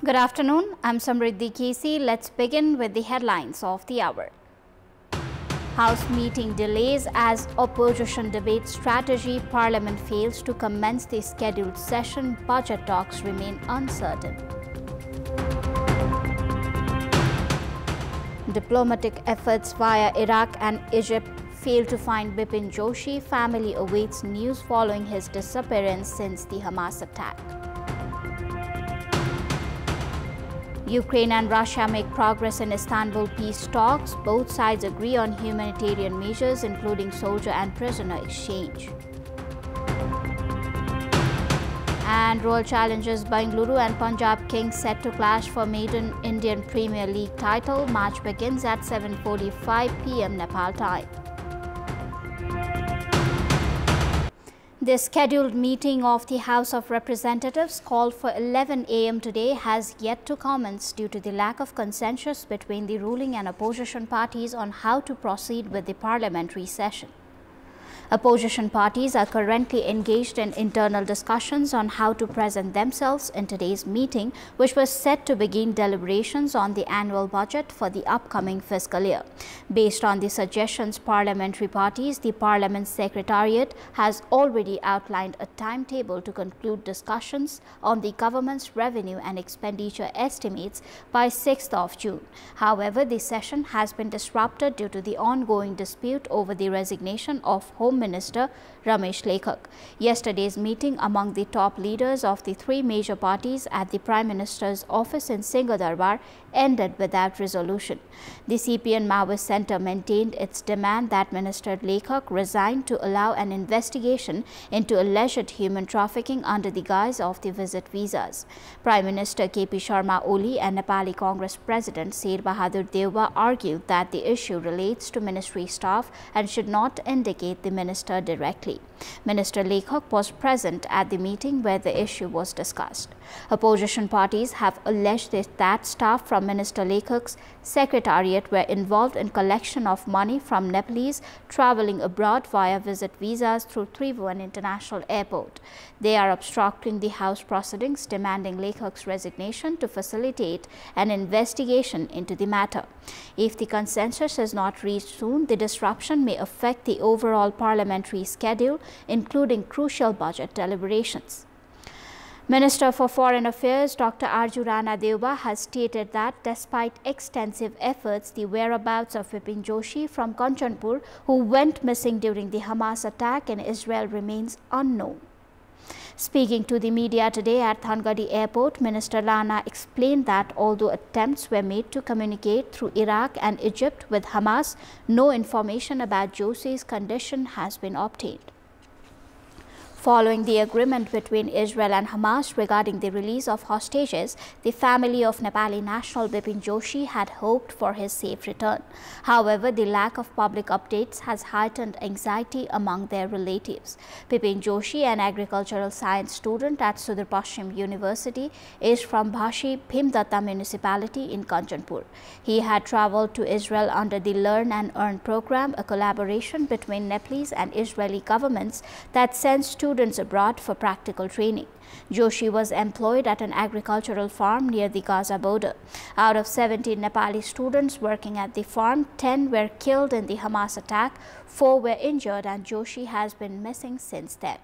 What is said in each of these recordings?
Good afternoon. I'm Samriddhi K.C. Let's begin with the headlines of the hour. House meeting delays as opposition debate strategy. Parliament fails to commence the scheduled session. Budget talks remain uncertain. Diplomatic efforts via Iraq and Egypt fail to find Bipin Joshi. Family awaits news following his disappearance since the Hamas attack. Ukraine and Russia make progress in Istanbul peace talks. Both sides agree on humanitarian measures, including soldier and prisoner exchange. And Royal Challengers Bengaluru and Punjab Kings set to clash for maiden Indian Premier League title. Match begins at 7:45 p.m. Nepal time. The scheduled meeting of the House of Representatives, called for 11 a.m. today, has yet to commence due to the lack of consensus between the ruling and opposition parties on how to proceed with the parliamentary session. Opposition parties are currently engaged in internal discussions on how to present themselves in today's meeting, which was set to begin deliberations on the annual budget for the upcoming fiscal year. Based on the suggestions parliamentary parties, the Parliament Secretariat has already outlined a timetable to conclude discussions on the government's revenue and expenditure estimates by 6th of June. However, the session has been disrupted due to the ongoing dispute over the resignation of Home Minister Ramesh Lekhak. Yesterday's meeting among the top leaders of the three major parties at the Prime Minister's office in Singhadarbar ended without resolution. The CPN Maoist Centre maintained its demand that Minister Lekhak resign to allow an investigation into alleged human trafficking under the guise of the visit visas. Prime Minister K.P. Sharma Oli and Nepali Congress President Sher Bahadur Deuba argued that the issue relates to ministry staff and should not indicate the minister directly. Minister Lekhak was present at the meeting where the issue was discussed. Opposition parties have alleged that staff from Minister Lekhak's secretariat were involved in collection of money from Nepalese traveling abroad via visit visas through Tribhuvan International Airport. They are obstructing the House proceedings, demanding Lekhak's resignation to facilitate an investigation into the matter. If the consensus is not reached soon, the disruption may affect the overall parliamentary schedule, including crucial budget deliberations. Minister for Foreign Affairs Dr. Arju Rana Deuba has stated that despite extensive efforts, the whereabouts of Bipin Joshi from Kantipur, who went missing during the Hamas attack in Israel, remains unknown. Speaking to the media today at Thangadi Airport, Minister Rana explained that although attempts were made to communicate through Iraq and Egypt with Hamas, no information about Joshi's condition has been obtained. Following the agreement between Israel and Hamas regarding the release of hostages, the family of Nepali national Bipin Joshi had hoped for his safe return. However, the lack of public updates has heightened anxiety among their relatives. Bipin Joshi, an agricultural science student at Sudar Pashchim University, is from Bhashi Bhimdatta municipality in Kantipur. He had traveled to Israel under the Learn and Earn program, a collaboration between Nepalese and Israeli governments that sends students abroad for practical training. Joshi was employed at an agricultural farm near the Gaza border. Out of 17 Nepali students working at the farm, 10 were killed in the Hamas attack, 4 were injured, and Joshi has been missing since then.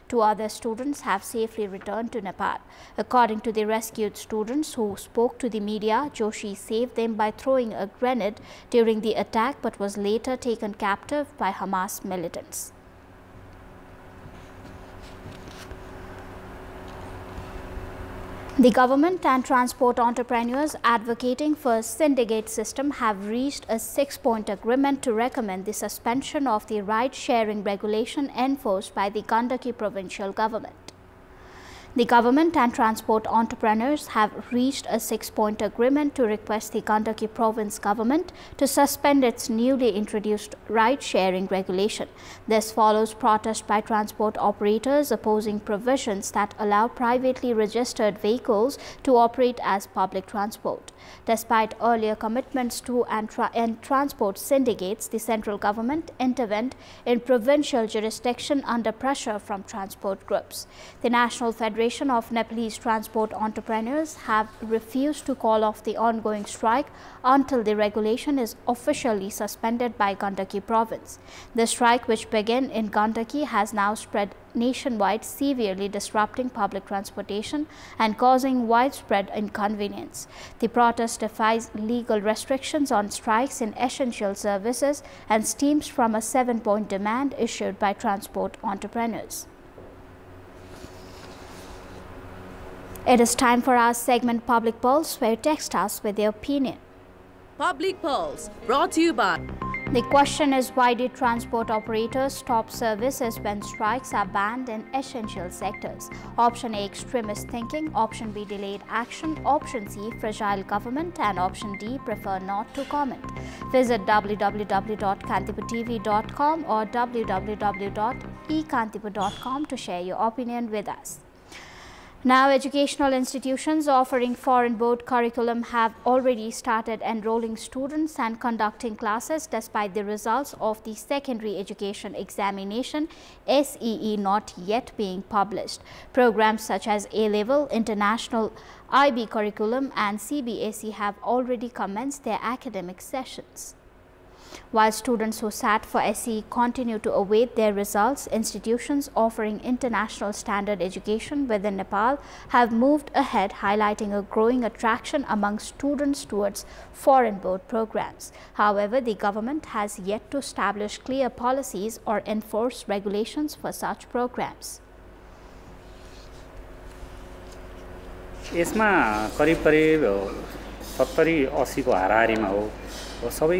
2 other students have safely returned to Nepal. According to the rescued students who spoke to the media, Joshi saved them by throwing a grenade during the attack but was later taken captive by Hamas militants. The government and transport entrepreneurs advocating for a syndicate system have reached a 6-point agreement to recommend the suspension of the ride-sharing regulation enforced by the Gandaki provincial government. The government and transport entrepreneurs have reached a 6-point agreement to request the Gandaki province government to suspend its newly introduced ride-sharing regulation. This follows protest by transport operators opposing provisions that allow privately registered vehicles to operate as public transport. Despite earlier commitments to end transport syndicates, the central government intervened in provincial jurisdiction under pressure from transport groups. The National Federation Federation of Nepalese Transport Entrepreneurs have refused to call off the ongoing strike until the regulation is officially suspended by Gandaki province. The strike, which began in Gandaki, has now spread nationwide, severely disrupting public transportation and causing widespread inconvenience. The protest defies legal restrictions on strikes in essential services and stems from a 7-point demand issued by transport entrepreneurs. It is time for our segment Public Pulse, where you text us with your opinion. Public Pulse, brought to you by... The question is, why did transport operators stop services when strikes are banned in essential sectors? Option A, extremist thinking. Option B, delayed action. Option C, fragile government. And option D, prefer not to comment. Visit www.kantipurtv.com or www.ekantipur.com to share your opinion with us. Now, educational institutions offering foreign board curriculum have already started enrolling students and conducting classes despite the results of the secondary education examination SEE not yet being published. Programs such as A-Level, International, IB curriculum and CBSE have already commenced their academic sessions. While students who sat for SE continue to await their results, institutions offering international standard education within Nepal have moved ahead, highlighting a growing attraction among students towards foreign board programs. However, the government has yet to establish clear policies or enforce regulations for such programs. यसमा करिब 70-80 को हाराहारीमा हो सबै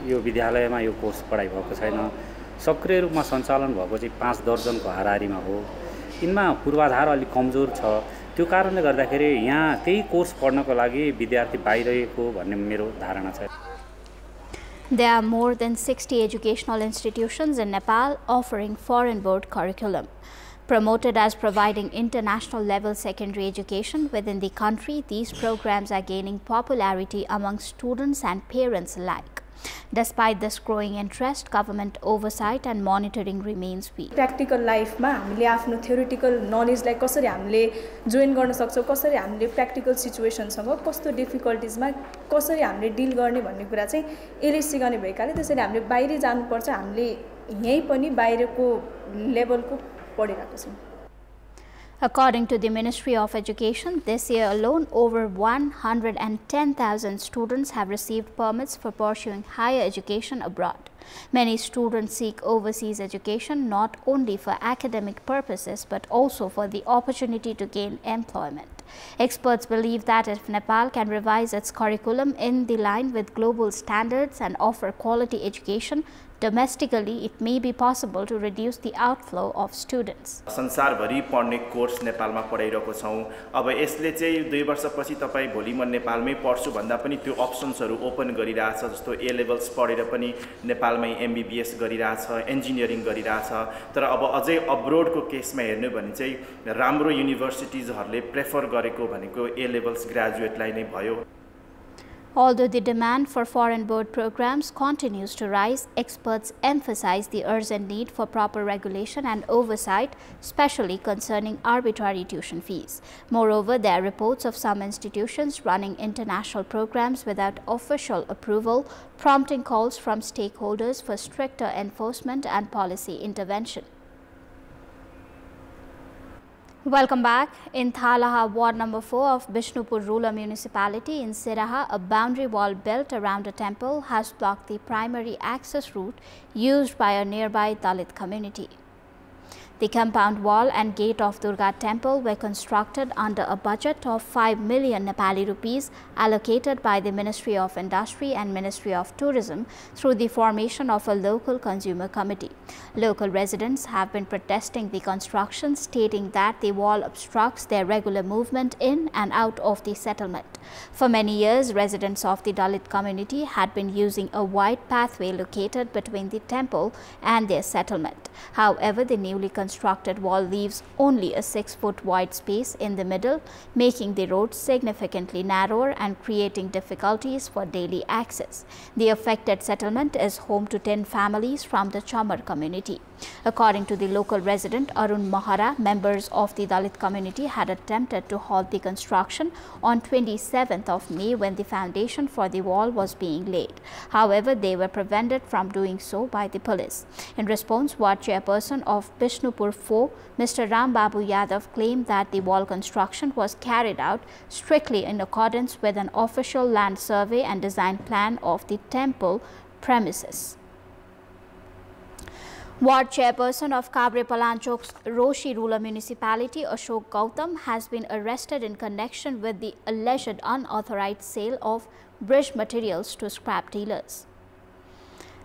यो विद्यालयमा यो course पढाइ भएको छैन सक्रिय रूपमा सञ्चालन भएको चाहिँ 5 दर्जनको हाराहारीमा हो इनमा पूर्वाधार अलि कमजोर छ त्यो कारणले गर्दाखेरि यहाँ त्यही कोर्स पढ्नको लागि विद्यार्थी बाहिरको भन्ने मेरो धारणा छ There are more than 60 educational institutions in Nepal offering foreign board curriculum. Promoted as providing international level secondary education within the country, these programs are gaining popularity among students and parents alike. Despite this growing interest, government oversight and monitoring remains weak. Practical life ma हामीले आफ्नो theoretical knowledge लाई कसरी हामीले join गर्न सक्छौं कसरी हामीले practical situation सँग कस्तो difficulties मा कसरी हामीले deal गर्ने भन्ने कुरा चाहिँ यसले सिकाउने भएकाले त्यसैले हामीले बाहिर जानु पर्छ हामीले यही पनि बाहिरको लेभलको पढिरहेको छौं. According to the Ministry of Education, this year alone, over 110,000 students have received permits for pursuing higher education abroad. Many students seek overseas education not only for academic purposes but also for the opportunity to gain employment. Experts believe that if Nepal can revise its curriculum in the line with global standards and offer quality education domestically, it may be possible to reduce the outflow of students. संसारभरि पढ्ने course नेपालमा पढाइरहेको छौं. अब यसले चाहिँ 2 वर्षपछि तपाई भोलि म नेपालमै पढ्छु भन्दा पनि त्यो अप्सन्सहरु ओपन गरिरहेछ. जस्तो ए लेभल्स पढेर पनि नेपालमै एमबीबीएस गरिरहेछ, इन्जिनियरिङ गरिरहेछ. तर अब अझै अब्रोडको केसमा हेर्नु भने चाहिँ राम्रो युनिभर्सिटीजहरुले प्रेफर गरेको भनेको ए लेभल्स ग्रेजुएटलाई नै भयो. Although the demand for foreign board programs continues to rise, experts emphasize the urgent need for proper regulation and oversight, especially concerning arbitrary tuition fees. Moreover, there are reports of some institutions running international programs without official approval, prompting calls from stakeholders for stricter enforcement and policy intervention. Welcome back. In Thalaha, Ward number 4 of Bishnupur Rural Municipality in Siraha, a boundary wall built around a temple has blocked the primary access route used by a nearby Dalit community. The compound wall and gate of Durga temple were constructed under a budget of 5 million Nepali rupees allocated by the Ministry of Industry and Ministry of Tourism through the formation of a local consumer committee. Local residents have been protesting the construction, stating that the wall obstructs their regular movement in and out of the settlement. For many years, residents of the Dalit community had been using a wide pathway located between the temple and their settlement. However, the newly constructed constructed wall leaves only a 6-foot wide space in the middle, making the road significantly narrower and creating difficulties for daily access. The affected settlement is home to 10 families from the Chamar community. According to the local resident Arun Mahara, members of the Dalit community had attempted to halt the construction on 27th of May when the foundation for the wall was being laid. However, they were prevented from doing so by the police. In response, Ward Chairperson of Bishnupur 4, Mr. Ram Babu Yadav, claimed that the wall construction was carried out strictly in accordance with an official land survey and design plan of the temple premises. Ward Chairperson of Kabre Palanchok's Roshi Rural Municipality, Ashok Gautam, has been arrested in connection with the alleged unauthorized sale of bridge materials to scrap dealers.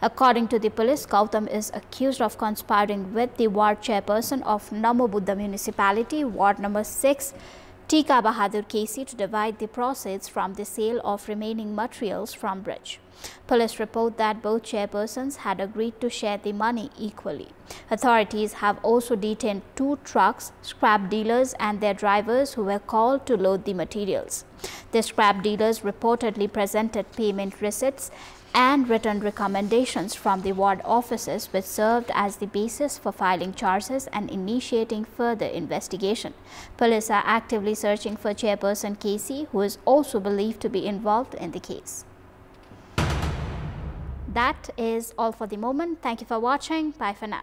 According to the police, Gautam is accused of conspiring with the Ward Chairperson of Namo Buddha Municipality, Ward number 6, Tika Bahadur K.C, to divide the proceeds from the sale of remaining materials from bridge. Police report that both chairpersons had agreed to share the money equally. Authorities have also detained 2 trucks, scrap dealers and their drivers who were called to load the materials. The scrap dealers reportedly presented payment receipts and written recommendations from the ward offices, which served as the basis for filing charges and initiating further investigation. Police are actively searching for Chairperson K.C, who is also believed to be involved in the case. That is all for the moment. Thank you for watching. Bye for now.